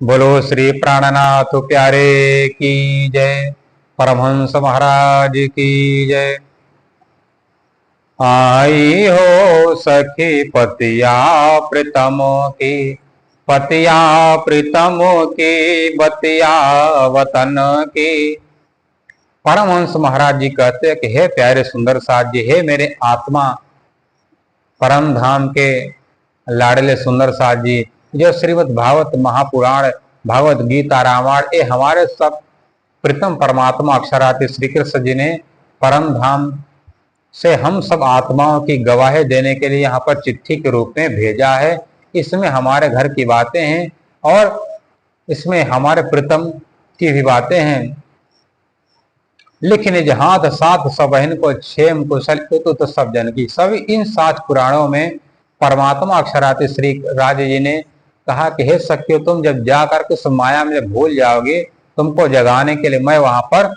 बोलो श्री प्राणनाथ प्यारे की जय। परमहंस महाराज की जय। आई हो सखी पतिया प्रीतम की, पतिया प्रीतम की, बतिया वतन की। परमहंस महाराज जी कहते हैं कि हे प्यारे सुंदर साथ जी, हे मेरे आत्मा परम धाम के लाडले सुंदर साथ जी, जो श्रीमद् भागवत महापुराण, भागवत गीता, रामायण, ये हमारे सब प्रीतम परमात्मा अक्षराति श्री कृष्ण जी ने परम धाम से हम सब आत्माओं की गवाही देने के लिए यहाँ पर चिट्ठी के रूप में भेजा है। इसमें हमारे घर की बातें हैं और इसमें हमारे प्रीतम की भी बातें हैं। लिख निज हाथ साथ सब बहन को क्षेम कुशल उतुत सब जन की। सभी इन 7 पुराणों में परमात्मा अक्षराति श्री राज जी ने कहा कि हे सखियो, तुम जब जाकर के उस माया में भूल जाओगे, तुमको जगाने के लिए मैं वहां पर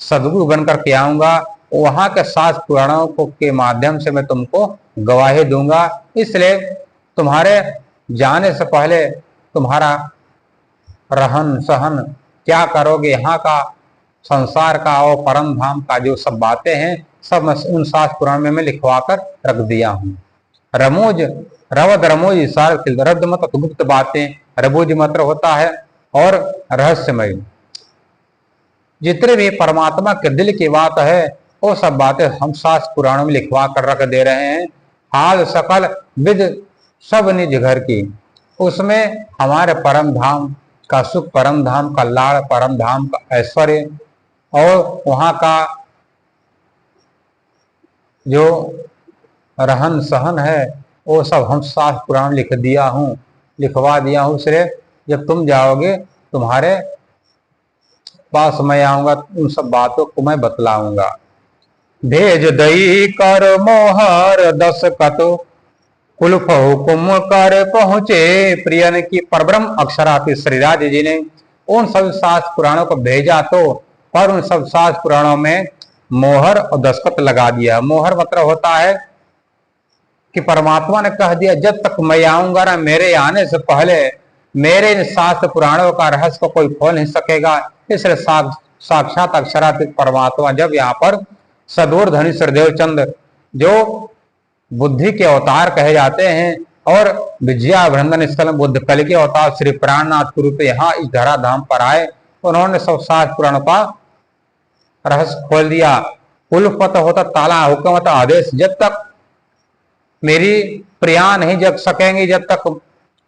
सदगुरु बनकर के आऊंगा। वहां के 7 पुराणों को के माध्यम से मैं तुमको गवाही दूंगा। इसलिए तुम्हारे जाने से पहले तुम्हारा रहन सहन क्या करोगे, यहाँ का संसार का और परम धाम का जो सब बातें हैं, सब मैं उन 7 पुराण में लिखवा कर रख दिया हूँ। रमोज रवद रमोज सार रद्द मत गुप्त बातें, रबोज मंत्र होता है और रहस्यमय। जितने भी परमात्मा के दिल की बात है वो सब बातें हम 7 पुराणों में लिखवा कर रख दे रहे हैं। हाल सकल विद सब निज घर की, उसमें हमारे परम धाम का सुख, परम धाम का लाड़, परम धाम का ऐश्वर्य और वहां का जो रहन सहन है वो सब हम 7 पुराण लिख दिया हूँ, लिखवा दिया हूँ। इसलिए जब तुम जाओगे तुम्हारे पास मैं आऊंगा, उन सब बातों को मैं बतलाऊंगा। भेज दई कर मोहर 10 कतो, कुलफ हुकुम कर पहुंचे प्रियन की। परब्रह्म अक्षराति श्रीराज जी ने उन सब 7 पुराणों को भेजा तो, पर उन सब 7 पुराणों में मोहर और दस्तखत लगा दिया। मोहर मतलब होता है कि परमात्मा ने कह दिया जब तक मैं आऊंगा ना, मेरे आने से पहले मेरे इन 7 पुराणों का रहस्य को कोई खोल नहीं सकेगा। इसलिए साक्षात अक्षरातीत परमात्मा जब यहाँ पर सदूरधनी श्रीदेव चंद्र, जो बुद्धि के अवतार कहे जाते हैं, और विजया वृंदन स्थल बुद्ध कल के अवतार श्री प्राणनाथ के रूप यहाँ इस धरा धाम पर आए, उन्होंने सब 7 पुराणों का रहस्य खोल दिया। कुलपत होता ताला, हुक्मत आदेश। जब तक मेरी प्रिया नहीं जग सकेंगी, जब तक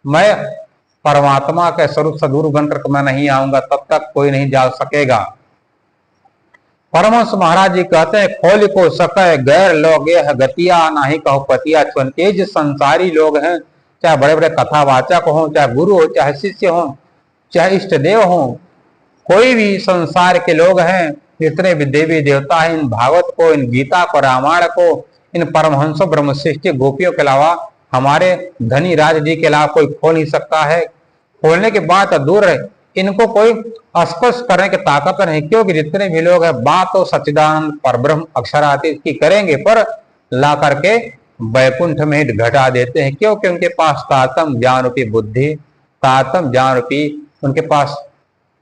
मैं परमात्मा के स्वरूप सदगुरु बनकर मैं नहीं आऊंगा, तब तक कोई नहीं जा सकेगा। परमहंस महाराज जी कहते हैं खोल को सके गैर लोग यह गतिया नहीं कहो पतिया छुन। ये जो संसारी लोग हैं, चाहे बड़े बड़े कथावाचक हो, चाहे गुरु हो, चाहे शिष्य हो, चाहे इष्ट देव हो, कोई भी संसार के लोग हैं, जितने भी देवी देवता हैं, इन भागवत को, इन गीता को, रामायण को, इन परमहंसों ब्रह्मशिष्ट गोपियों के अलावा, हमारे धनी राज जी के अलावा कोई खोल नहीं सकता है। खोलने के बाद दूर है, इनको कोई स्पर्श करने की ताकत नहीं, क्योंकि जितने भी लोग हैं बात तो सच्चिदानंद परब्रह्म अक्षरातीत की करेंगे, पर ला करके वैकुंठ में ही घटा देते हैं। क्योंकि उनके पास तातम ज्ञान रूपी बुद्धि, तातम ज्ञान रूपी उनके पास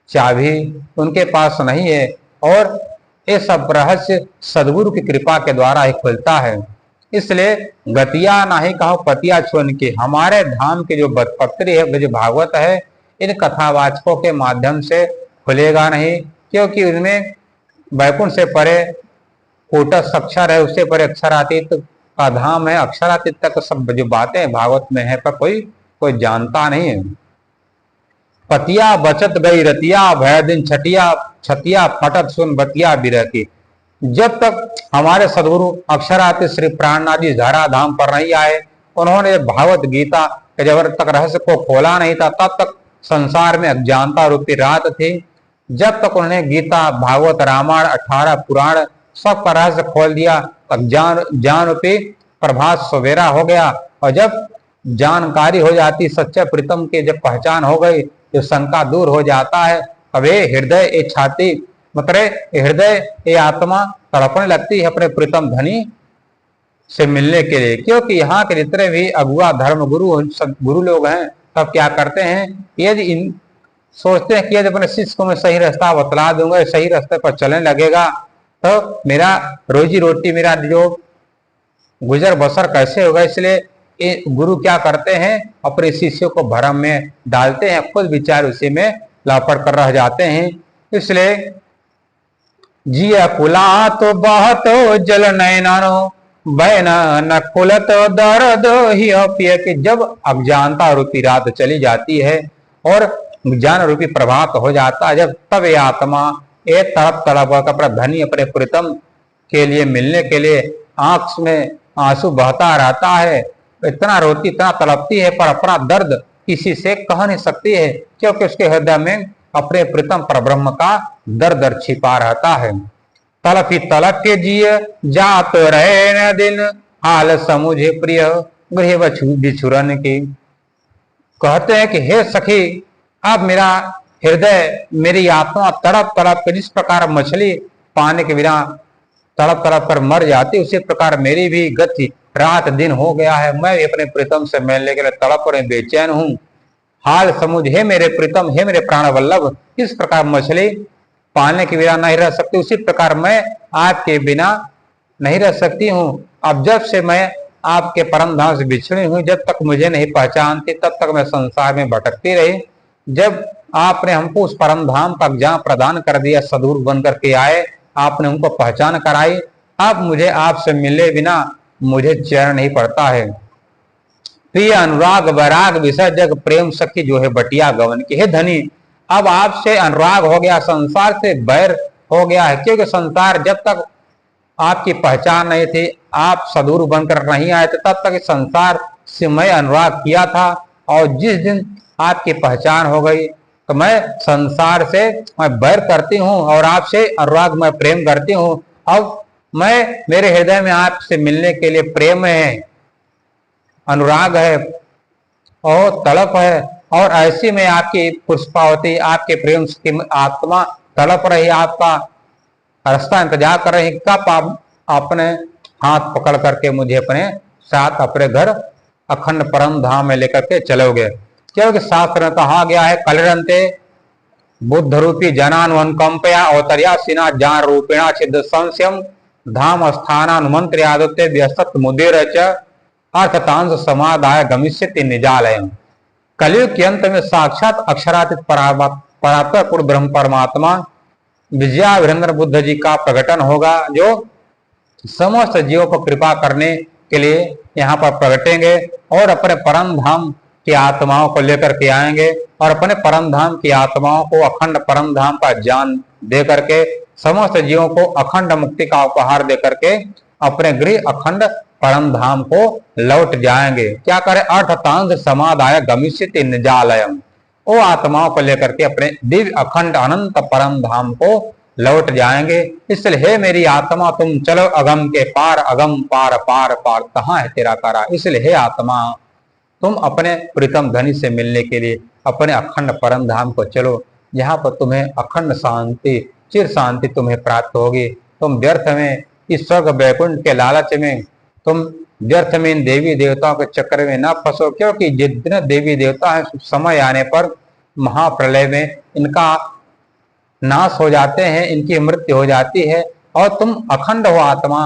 चाबी उनके पास नहीं है, और ये सब रहस्य सदगुरु की कृपा के द्वारा ही खुलता है। इसलिए गतिया नहीं कहो पतिया छुन के, हमारे धाम के जो बदपत्री है, जो भागवत है, इन कथावाचकों के माध्यम से खुलेगा नहीं, क्योंकि उनमें वैकुंठ से परे कूटस्थ अक्षर है, उससे परे अक्षरातीत का धाम है। अक्षरातीत तक सब जो बातें भागवत में है, पर कोई जानता नहीं है। पतिया बचत गई रतिया, भय दिन छटिया छतिया फटत सुन बतिया बिरती। जब तक हमारे सदगुरु अक्षरातीत श्री प्राणनाथ जी धरा धाम पर नहीं आए, उन्होंने भागवत गीता के जब तक रहस्य को खोला नहीं था, तब तक संसार में अज्ञानता रूपी रात थी। जब तक उन्होंने गीता, भागवत, रामायण, 18 पुराण सब का रहस्य खोल दिया, तब ज्ञान रूपी प्रभात सवेरा हो गया। और जब जानकारी हो जाती, सच्चे प्रीतम की जब पहचान हो गई, जो शंका दूर हो जाता है, अब ये हृदय, ये छाती, मतलब हृदय, ये आत्मा तड़पने लगती है अपने प्रीतम धनी से मिलने के लिए। क्योंकि यहाँ के जितने भी अगुआ धर्म गुरु लोग हैं, तब क्या करते हैं, यदि सोचते हैं कि यदि अपने शिष्य को मैं सही रास्ता बतला दूंगा, सही रास्ते पर चलने लगेगा तो मेरा रोजी रोटी, मेरा जो गुजर बसर कैसे होगा। इसलिए गुरु क्या करते हैं, अपने शिष्यों को भ्रम में डालते हैं, खुद विचार उसी में लापड़ कर रह जाते हैं। इसलिए जिया कुला तो बहतो जल नैनानो बैन न कुलत दर्द ही पिय कि जब अज्ञानता रूपी रात चली जाती है और ज्ञान रूपी प्रभात हो जाता है, जब तब ये आत्मा एक तड़प तड़प अपना धनी अपने प्रीतम के लिए मिलने के लिए आंख में आंसू बहता रहता है, इतना रोती इतना तड़पती है, पर अपना दर्द किसी से कह नहीं सकती है, क्योंकि उसके हृदय में अपने प्रीतम परब्रह्म का दर्द छिपा रहता है। तलपी तलप के जिय जात रहे न दिन, हाल समुझे प्रिय गृह बिछुरन की। कहते हैं कि हे सखी, अब मेरा हृदय, मेरी आत्मा तड़प तड़प कर, जिस प्रकार मछली पानी के बिना तड़प तड़प कर मर जाती, उसी प्रकार मेरी भी गति रात दिन हो गया है। मैं अपने प्रीतम से मिलने के लिए तड़प और बेचैन हूँ। हाल समुझ, हे मेरे प्रीतम, हे मेरे प्राण वल्लभ, इस प्रकार मछली पालने के बिना नहीं रह सकती, उसी प्रकार मैं आपके बिना नहीं रह सकती हूँ। अब जब से मैं आपके परम धाम से बिछड़ी हुई, जब तक मुझे नहीं पहचानती तब तक मैं संसार में भटकती रही। जब आपने हमको उस परम धाम का ज्ञान प्रदान कर दिया, सदगुरु बन करके आए, आपने हमको पहचान कराई, अब मुझे आपसे मिले बिना मुझे चैन नहीं पड़ता है। प्रिय अनुराग वैराग विषय जग प्रेम सखी जो है बटिया गवन की। हे धनी, अब आपसे अनुराग हो गया, संसार से बैर हो गया है, क्योंकि संसार जब तक आपकी पहचान नहीं थी, आप सदगुरु बनकर नहीं आए थे, तब तक इस संसार से मैं अनुराग किया था। और जिस दिन आपकी पहचान हो गई तो मैं संसार से मैं बैर करती हूँ और आपसे अनुराग मैं प्रेम करती हूँ। अब मैं, मेरे हृदय में आपसे मिलने के लिए प्रेम है, अनुराग है और तड़प है, और ऐसी में आपकी पुष्पावती, आपके प्रेम की आत्मा तड़प रही, आपका रास्ता इंतजार कर रही, कब आप अपने हाथ पकड़ करके मुझे अपने साथ अपने घर अखंड परम धाम में लेकर के चलोगे। क्योंकि शास्त्र में कहा गया है, कलरंते बुद्ध रूपी जनानुकंपया अवतरिया सिना जान रूपेणा छिद संशयम धाम स्थानानुमंत्र आदत्य व्यस्त मुदेर अर्थतांश समादाय गमिष्यति निजालयम। कलयुग के अंत में साक्षात अक्षरातीत परात्पर ब्रह्म परमात्मा विजया वीरेंद्र बुद्ध जी का प्रकटन होगा, जो समस्त जीवों पर कृपा करने के लिए यहाँ पर प्रकटेंगे और अपने परम धाम की आत्माओं को लेकर के आएंगे और अपने परम धाम की आत्माओं को अखंड परम धाम का ज्ञान दे करके समस्त जीवों को अखंड मुक्ति का उपहार दे करके अपने गृह अखंड परम धाम को लौट जाएंगे। क्या करें, अर्थतांश समादाय गमिष्यति निजालयम, वो आत्माओं को लेकर के अपने दिव्य अखंड अनंत परम धाम को लौट जाएंगे। इसलिए हे मेरी आत्मा, तुम चलो अगम के पार, अगम पार पार पार कहाँ है तेरा कारा। इसलिए हे आत्मा, तुम अपने प्रीतम धनी से मिलने के लिए अपने अखंड परम धाम को चलो, जहाँ पर तुम्हें अखंड शांति, चिर शांति तुम्हें प्राप्त होगी। तुम व्यर्थ में इस स्वर्ग वैकुंठ के लालच में, तुम व्यर्थ में इन देवी देवताओं के चक्कर में न फंसो, क्योंकि जितने देवी देवता हैं समय आने पर महाप्रलय में इनका नाश हो जाते हैं, इनकी मृत्यु हो जाती है, और तुम अखंड हो आत्मा,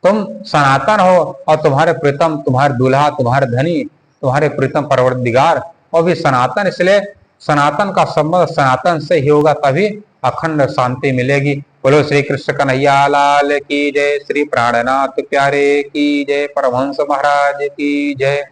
तुम सनातन हो, और तुम्हारे प्रीतम, तुम्हारे दूल्हा, तुम्हारे धनी, तुम्हारे प्रीतम परवरदिगार और भी सनातन। इसलिए सनातन का संबंध सनातन से ही होगा, तभी अखंड शांति मिलेगी। बोलो श्री कृष्ण कन्हैया लाल की जय, श्री प्राणनाथ प्यारे की जय, परमहंस महाराज की जय।